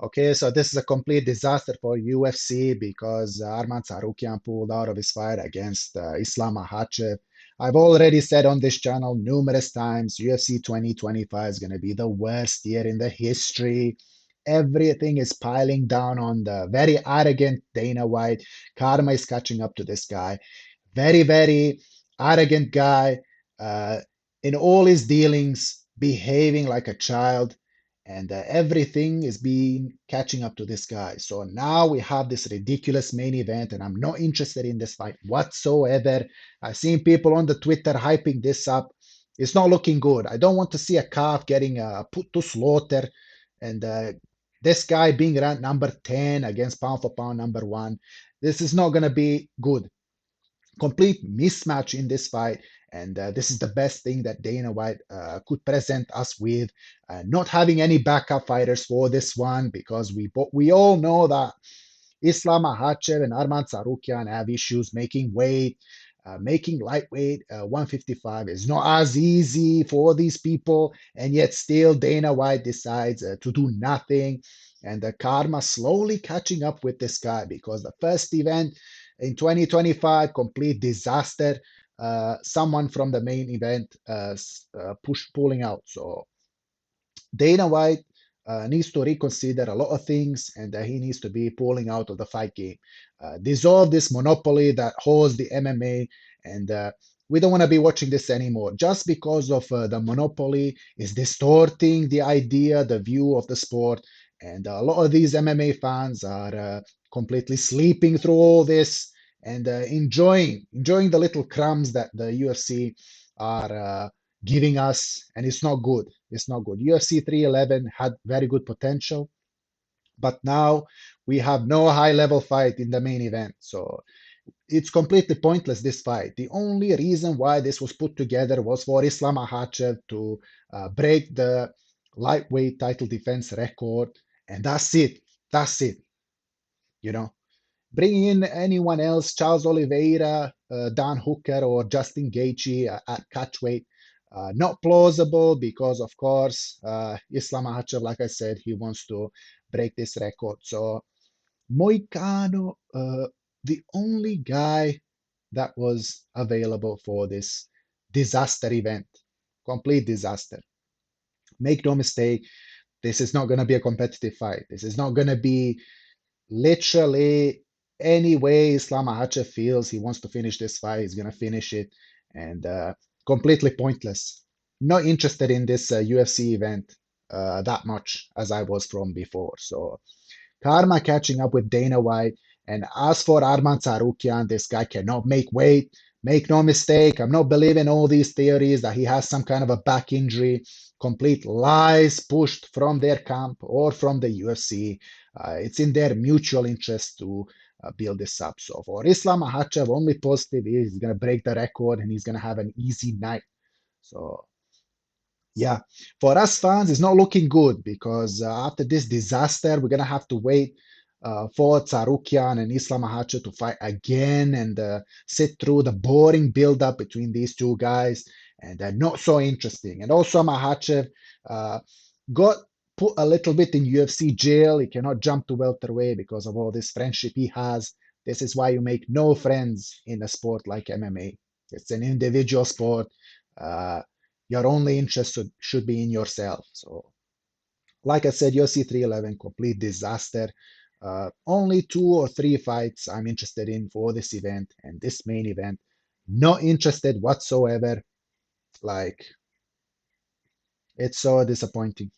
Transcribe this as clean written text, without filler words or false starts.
Okay, so this is a complete disaster for UFC because Arman Tsarukyan pulled out of his fight against Islam Makhachev. I've already said on this channel numerous times, UFC 2025 is going to be the worst year in the history. Everything is piling down on the very arrogant Dana White. Karma is catching up to this guy. Very, very arrogant guy. Uh, in all his dealings, behaving like a child, and everything is being catching up to this guy. So now we have this ridiculous main event, and I'm not interested in this fight whatsoever. I've seen people on the Twitter hyping this up. It's not looking good. I don't want to see a calf getting put to slaughter, and this guy being ranked number 10 against pound for pound number one. This is not going to be good. Complete mismatch in this fight. And this is the best thing that Dana White could present us with. Not having any backup fighters for this one because we all know that Islam Makhachev and Arman Tsarukyan have issues making weight. Making lightweight 155 is not as easy for these people, and yet still Dana White decides to do nothing. And the karma slowly catching up with this guy because the first event in 2025, complete disaster. Someone from the main event pulling out. So Dana White needs to reconsider a lot of things, and he needs to be pulling out of the fight game. Dissolve this monopoly that holds the MMA, and we don't want to be watching this anymore. Just because of the monopoly is distorting the idea, the view of the sport, and a lot of these MMA fans are completely sleeping through all this and enjoying the little crumbs that the UFC are giving us, and it's not good. It's not good. UFC 311 had very good potential, but now we have no high level fight in the main event. So it's completely pointless, this fight. The only reason why this was put together was for Islam Makhachev to break the lightweight title defense record, and that's it. That's it. You know, bringing in anyone else, Charles Oliveira, Dan Hooker, or Justin Gaethje at catchweight, not plausible because, of course, Islam Makhachev, like I said, he wants to break this record. So Moicano, the only guy that was available for this disaster event, complete disaster. Make no mistake, this is not going to be a competitive fight. This is not going to be literally any way Islam Makhachev feels he wants to finish this fight, he's going to finish it. And completely pointless. Not interested in this UFC event that much as I was from before. So karma catching up with Dana White. And as for Arman Tsarukyan, this guy cannot make weight. Make no mistake, I'm not believing all these theories that he has some kind of a back injury. Complete lies pushed from their camp or from the UFC. It's in their mutual interest to build this up. So for Islam Makhachev, only positive is he's going to break the record and he's going to have an easy night. So yeah, for us fans, it's not looking good because after this disaster, we're gonna have to wait for Tsarukyan and Islam Makhachev to fight again and sit through the boring build-up between these two guys, and they're not so interesting. And also, Makhachev got put a little bit in UFC jail. He cannot jump to welterweight because of all this friendship he has. This is why you make no friends in a sport like MMA. It's an individual sport. Uh, your only interest should be in yourself. So, like I said, UFC 311, complete disaster. Only 2 or 3 fights I'm interested in for this event and this main event. Not interested whatsoever. Like, it's so disappointing.